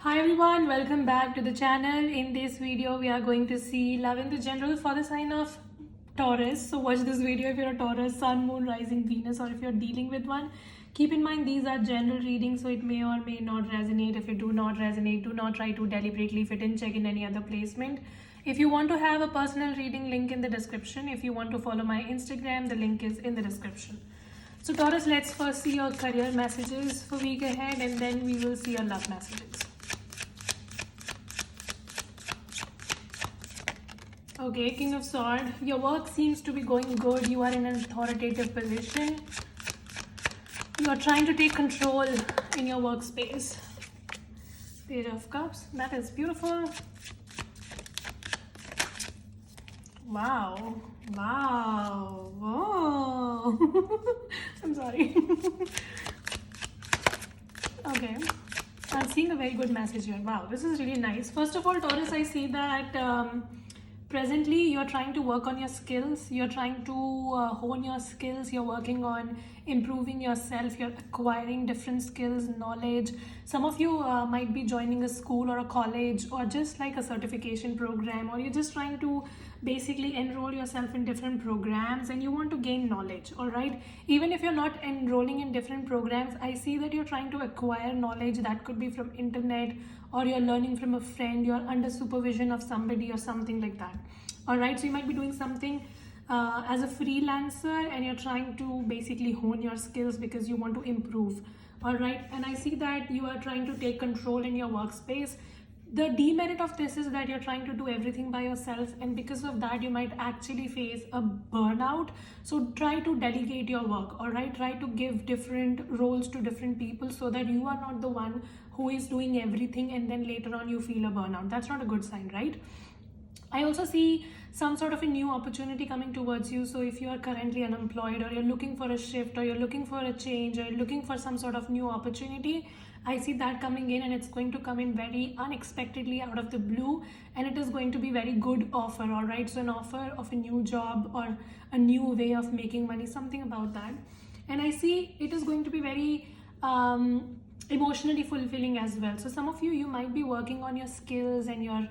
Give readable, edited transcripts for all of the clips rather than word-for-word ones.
Hi everyone, welcome back to the channel. In this video, we are going to see love in the general for the sign of Taurus. So watch this video if you're a Taurus, Sun, Moon, Rising, Venus, or if you're dealing with one. Keep in mind these are general readings, so it may or may not resonate. If it do not resonate, do not try to deliberately fit in, check in any other placement. If you want to have a personal reading, link in the description. If you want to follow my Instagram, the link is in the description. So Taurus, let's first see your career messages for week ahead, and then we will see your love messages. Okay, King of Swords. Your work seems to be going good. You are in an authoritative position. You are trying to take control in your workspace. Page of Cups. That is beautiful. Wow. Wow. Whoa. I'm sorry. Okay. I'm seeing a very good message here. Wow, this is really nice. First of all, Taurus, I see that presently you're trying to work on your skills. You're trying to hone your skills. You're working on improving yourself. You're acquiring different skills, knowledge. Some of you might be joining a school or a college or just like a certification program, or you're just trying to basically enroll yourself in different programs and you want to gain knowledge. All right, even if you're not enrolling in different programs, I see that you're trying to acquire knowledge. That could be from internet, or you're learning from a friend, you're under supervision of somebody or something like that. All right, so you might be doing something as a freelancer and you're trying to basically hone your skills because you want to improve. All right, and I see that you are trying to take control in your workspace. The demerit of this is that you're trying to do everything by yourself, and because of that you might actually face a burnout. So try to delegate your work. All right, try to give different roles to different people so that you are not the one who is doing everything and then later on you feel a burnout. That's not a good sign, right? I also see some sort of a new opportunity coming towards you. So if you are currently unemployed, or you're looking for a shift, or you're looking for a change, or you're looking for some sort of new opportunity, I see that coming in, and it's going to come in very unexpectedly out of the blue, and it is going to be very good offer. All right, so an offer of a new job or a new way of making money, something about that. And I see it is going to be very emotionally fulfilling as well. So some of you might be working on your skills and your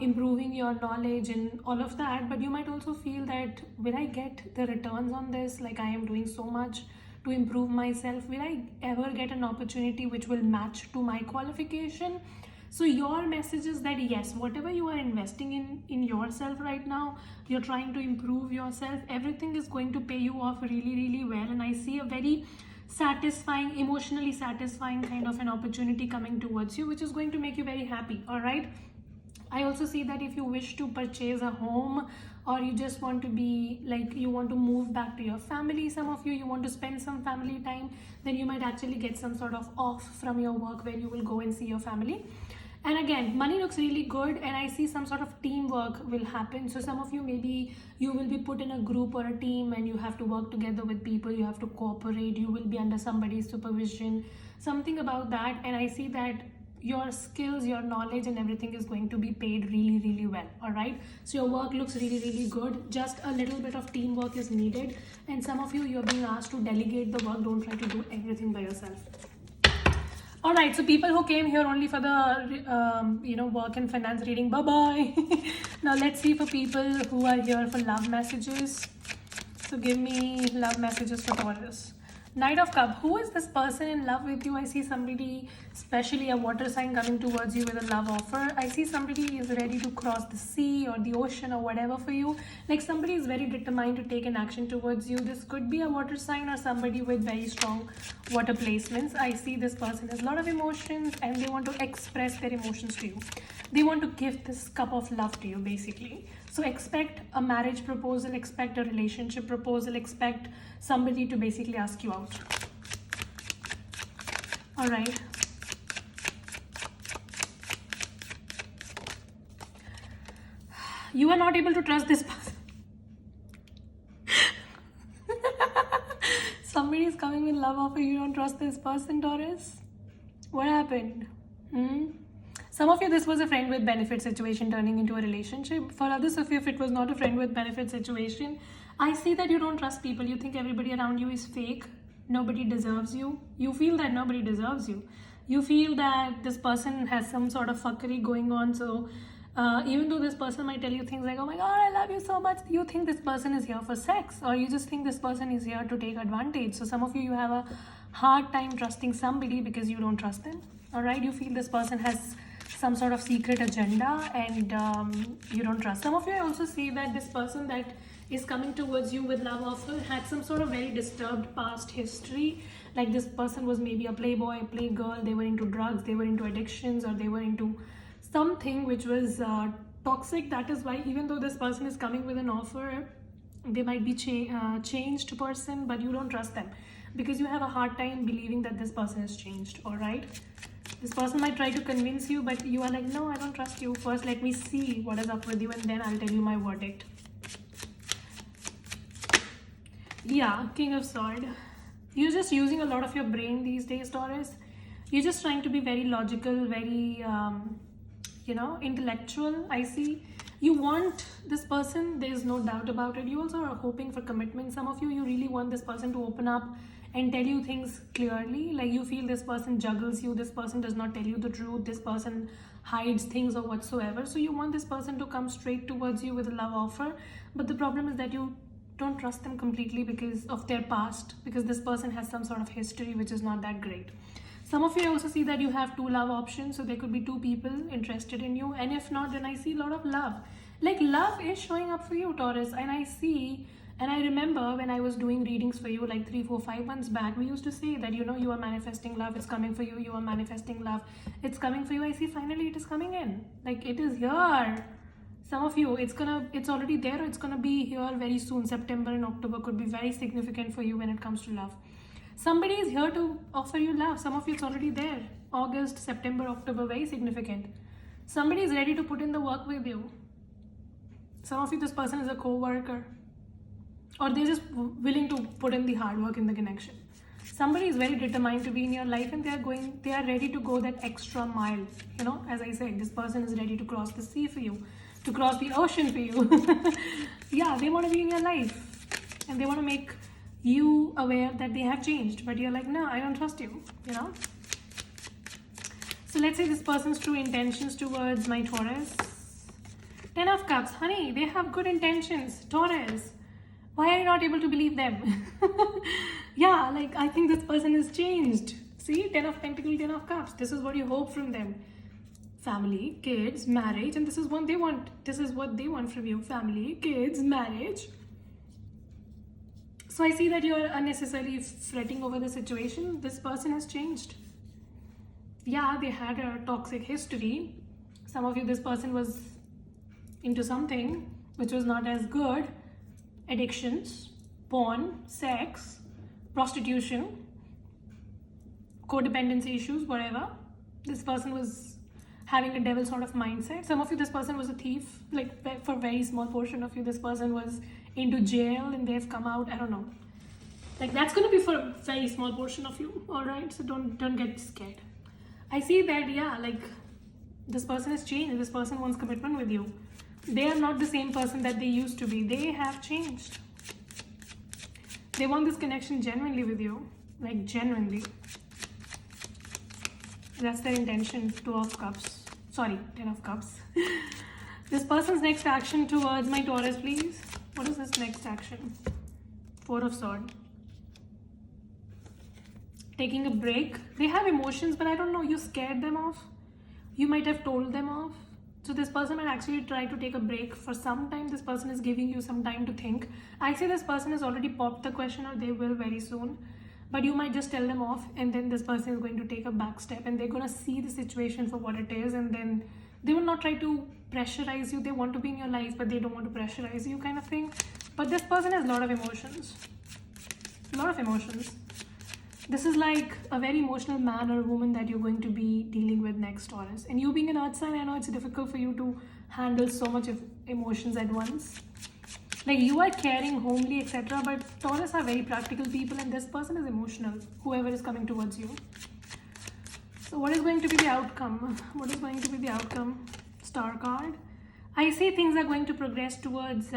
improving your knowledge and all of that, but you might also feel that, will I get the returns on this? Like, I am doing so much to improve myself, will I ever get an opportunity which will match to my qualification? So your message is that yes, whatever you are investing in yourself right now, you're trying to improve yourself, everything is going to pay you off really, really well. And I see a very satisfying, emotionally satisfying kind of an opportunity coming towards you, which is going to make you very happy. All right, I also see that if you wish to purchase a home, or you just want to be like, you want to move back to your family, some of you want to spend some family time, then you might actually get some sort of off from your work where you will go and see your family. And again, money looks really good, and I see some sort of teamwork will happen. So some of you, maybe you will be put in a group or a team and you have to work together with people, you have to cooperate, you will be under somebody's supervision, something about that. And I see that your skills, your knowledge and everything is going to be paid really, really well. All right, so your work looks really, really good. Just a little bit of teamwork is needed, and some of you, you're being asked to delegate the work. Don't try to do everything by yourself. All right, so people who came here only for the work and finance reading, bye bye. Now let's see for people who are here for love messages. So give me love messages for Taurus. Knight of Cups. Who is this person in love with you? I see somebody, especially a water sign, coming towards you with a love offer. I see somebody is ready to cross the sea or the ocean or whatever for you. Like, somebody is very determined to take an action towards you. This could be a water sign or somebody with very strong water placements. I see this person has a lot of emotions and they want to express their emotions to you. They want to give this cup of love to you, basically. So expect a marriage proposal, expect a relationship proposal, expect somebody to basically ask you out. All right. You are not able to trust this person. Somebody is coming with love offer. You don't trust this person, Taurus. What happened? Some of you, this was a friend with benefit situation turning into a relationship. For others of you, if it was not a friend with benefit situation, I see that you don't trust people. You think everybody around you is fake. Nobody deserves you. You feel that nobody deserves you. You feel that this person has some sort of fuckery going on. So even though this person might tell you things like, oh my god, I love you so much, you think this person is here for sex, or you just think this person is here to take advantage. So some of you have a hard time trusting somebody because you don't trust them. All right, you feel this person has some sort of secret agenda, and you don't trust. Some of you also see that this person that is coming towards you with love offer had some sort of very disturbed past history. Like this person was maybe a playboy, a playgirl, they were into drugs, they were into addictions, or they were into something which was toxic. That is why even though this person is coming with an offer, they might be changed person, but you don't trust them because you have a hard time believing that this person has changed. All right, this person might try to convince you, but you are like, no, I don't trust you. First let me see what is up with you, and then I'll tell you my verdict. Yeah, King of Sword. You're just using a lot of your brain these days, Taurus. You're just trying to be very logical, very intellectual. I see you want this person, there's no doubt about it. You also are hoping for commitment. Some of you really want this person to open up and tell you things clearly. Like you feel this person juggles you, this person does not tell you the truth, this person hides things or whatsoever. So you want this person to come straight towards you with a love offer, but the problem is that you don't trust them completely because of their past, because this person has some sort of history which is not that great. Some of you also see that you have two love options, so there could be two people interested in you, and if not, then I see a lot of love. Like love is showing up for you, Taurus, and I remember when I was doing readings for you like 3, 4, 5 months back, we used to say that you are manifesting love, it's coming for you, you are manifesting love, it's coming for you. I see finally it is coming in, like it is here. Some of you, it's already there, or it's gonna be here very soon. September and October could be very significant for you when it comes to love. Somebody is here to offer you love. Some of you, it's already there. August, September, October, very significant. Somebody is ready to put in the work with you. Some of you, this person is a co-worker, or they're just willing to put in the hard work in the connection. Somebody is very determined to be in your life, and they are ready to go that extra mile. As I said, this person is ready to cross the sea for you, to cross the ocean for you. Yeah, they want to be in your life, and they want to make you aware that they have changed, but you're like, no, I don't trust you. So let's say this person's true intentions towards my Taurus. 10 of Cups. Honey, they have good intentions. Taurus, why are you not able to believe them? Yeah, like I think this person has changed. See, 10 of Pentacles, 10 of Cups. This is what you hope from them. Family, kids, marriage, and this is what they want. This is what they want from you. Family, kids, marriage. So I see that you are unnecessarily fretting over the situation. This person has changed. Yeah, they had a toxic history. Some of you, this person was into something which was not as good. Addictions, porn, sex, prostitution, codependency issues, whatever. This person was having a devil sort of mindset. Some of you, this person was a thief. Like for a very small portion of you, this person was into jail and they've come out. I don't know. Like that's going to be for a very small portion of you. All right, so don't get scared. I see that, yeah, like this person has changed. This person wants commitment with you. They are not the same person that they used to be. They have changed. They want this connection genuinely with you, like genuinely. That's their intention. 2 of Cups. Sorry, 10 of Cups. This person's next action towards my Taurus, please. What is this next action? 4 of Swords. Taking a break. They have emotions, but I don't know, you scared them off. You might have told them off. So this person might actually try to take a break for some time. This person is giving you some time to think. I say this person has already popped the question, or they will very soon. But you might just tell them off, and then this person is going to take a back step, and they're going to see the situation for what it is, and then they will not try to pressurize you. They want to be in your life, but they don't want to pressurize you, kind of thing. But this person has a lot of emotions. A lot of emotions. This is like a very emotional man or woman that you're going to be dealing with next, Taurus. And you being an earth sign, I know it's difficult for you to handle so much of emotions at once. Like you are caring, homely, etc. But Taurus are very practical people, and this person is emotional, whoever is coming towards you. So what is going to be the outcome? What is going to be the outcome? Star card. I see things are going to progress towards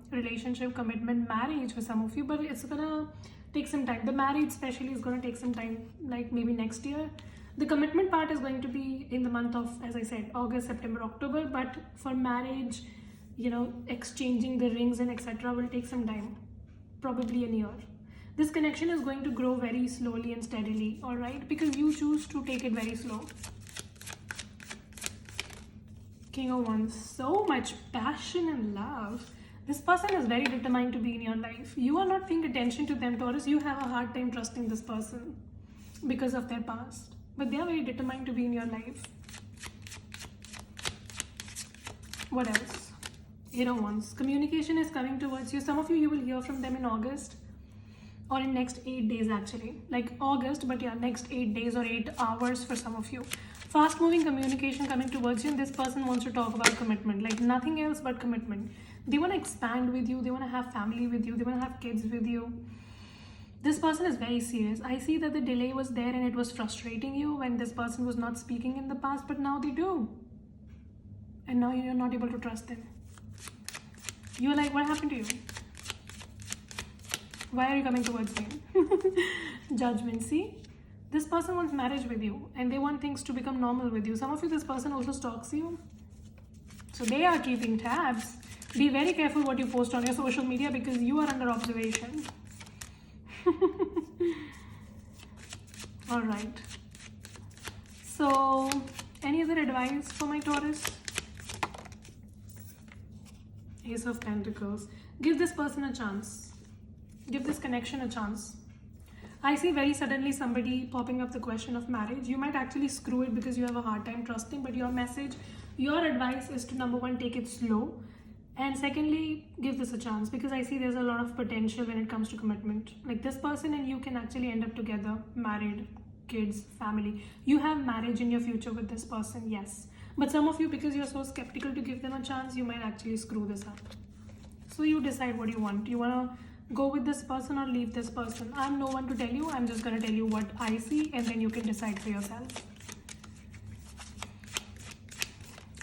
relationship, commitment, marriage for some of you, but it's gonna take some time. The marriage especially is gonna take some time, like maybe next year. The commitment part is going to be in the month of, as I said, August, September, October. But for marriage, exchanging the rings and etc. will take some time, probably a year. This connection is going to grow very slowly and steadily, all right? Because you choose to take it very slow. King of Wands, so much passion and love. This person is very determined to be in your life. You are not paying attention to them, Taurus. You have a hard time trusting this person because of their past. But they are very determined to be in your life. What else? 8 of Wands. Communication is coming towards you. Some of you will hear from them in August or in next 8 days actually. Like August, but yeah, next 8 days or 8 hours for some of you. Fast moving communication coming towards you, and this person wants to talk about commitment, like nothing else but commitment. They want to expand with you, they want to have family with you, they want to have kids with you. This person is very serious. I see that the delay was there and it was frustrating you when this person was not speaking in the past, but now they do. And now you're not able to trust them. You're like, what happened to you? Why are you coming towards me? Judgment, see? This person wants marriage with you and they want things to become normal with you. Some of you, this person also stalks you. So they are keeping tabs. Be very careful what you post on your social media because you are under observation. All right. So, any other advice for my Taurus? Ace of Pentacles. Give this person a chance. Give this connection a chance. I see very suddenly somebody popping up the question of marriage. You might actually screw it because you have a hard time trusting, but your message, your advice is to number one, take it slow. And secondly, give this a chance because I see there's a lot of potential when it comes to commitment. Like this person and you can actually end up together, married, kids, family. You have marriage in your future with this person, yes. But some of you, because you're so skeptical to give them a chance, you might actually screw this up. So you decide what you want. You want to go with this person or leave this person. I'm no one to tell you. I'm just going to tell you what I see and then you can decide for yourself.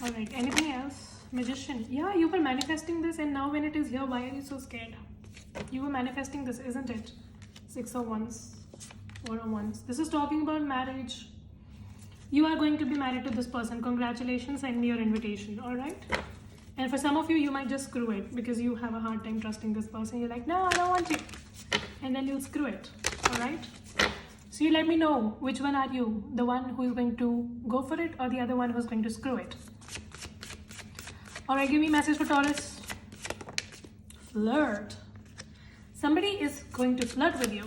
All right, anything else? Magician. Yeah, you were manifesting this and now when it is here, why are you so scared? You were manifesting this, isn't it? 6 of Wands, 4 of Wands. This is talking about marriage. You are going to be married to this person. Congratulations, send me your invitation, all right? And for some of you, you might just screw it because you have a hard time trusting this person. You're like, no, I don't want you. And then you'll screw it, all right? So you let me know, which one are you? The one who is going to go for it or the other one who's going to screw it? All right, give me a message for Taurus. Flirt. Somebody is going to flirt with you.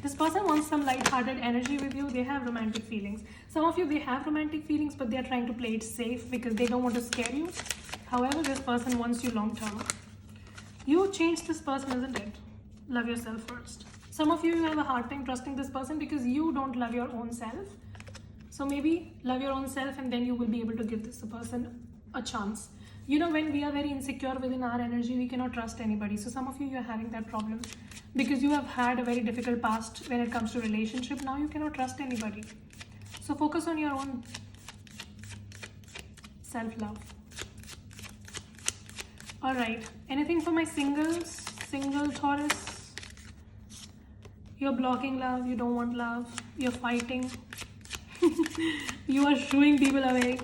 This person wants some light-hearted energy with you. They have romantic feelings. Some of you, they have romantic feelings, but they're trying to play it safe because they don't want to scare you. However, this person wants you long-term. You changed this person, isn't it? Love yourself first. Some of you have a hard time trusting this person because you don't love your own self. So maybe love your own self and then you will be able to give this person a chance. You know, when we are very insecure within our energy, we cannot trust anybody. So some of you, you're having that problem because you have had a very difficult past when it comes to relationship. Now you cannot trust anybody. So focus on your own self-love. All right. Anything for my singles? Single Taurus? You're blocking love. You don't want love. You're fighting. You are shooing people away.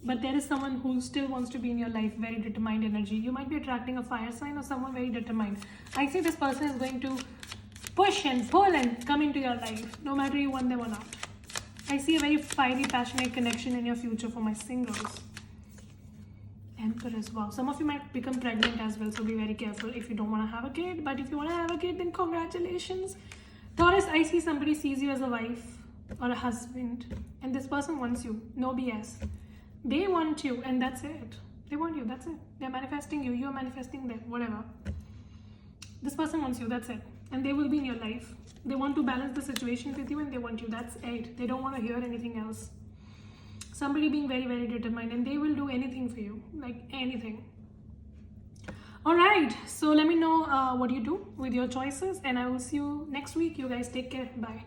But there is someone who still wants to be in your life, very determined energy. You might be attracting a fire sign or someone very determined. I see this person is going to push and pull and come into your life, no matter you want them or not. I see a very fiery, passionate connection in your future for my singles. Empress, wow. Some of you might become pregnant as well, so be very careful if you don't want to have a kid. But if you want to have a kid, then congratulations. Taurus, I see somebody sees you as a wife or a husband, and this person wants you. No BS. They want you and that's it. They want you, that's it. They're manifesting you, you're manifesting them, whatever. This person wants you, that's it. And they will be in your life. They want to balance the situation with you and they want you, that's it. They don't want to hear anything else. Somebody being very, very determined and they will do anything for you, like anything. All right, so let me know what you do with your choices and I will see you next week. You guys take care, bye.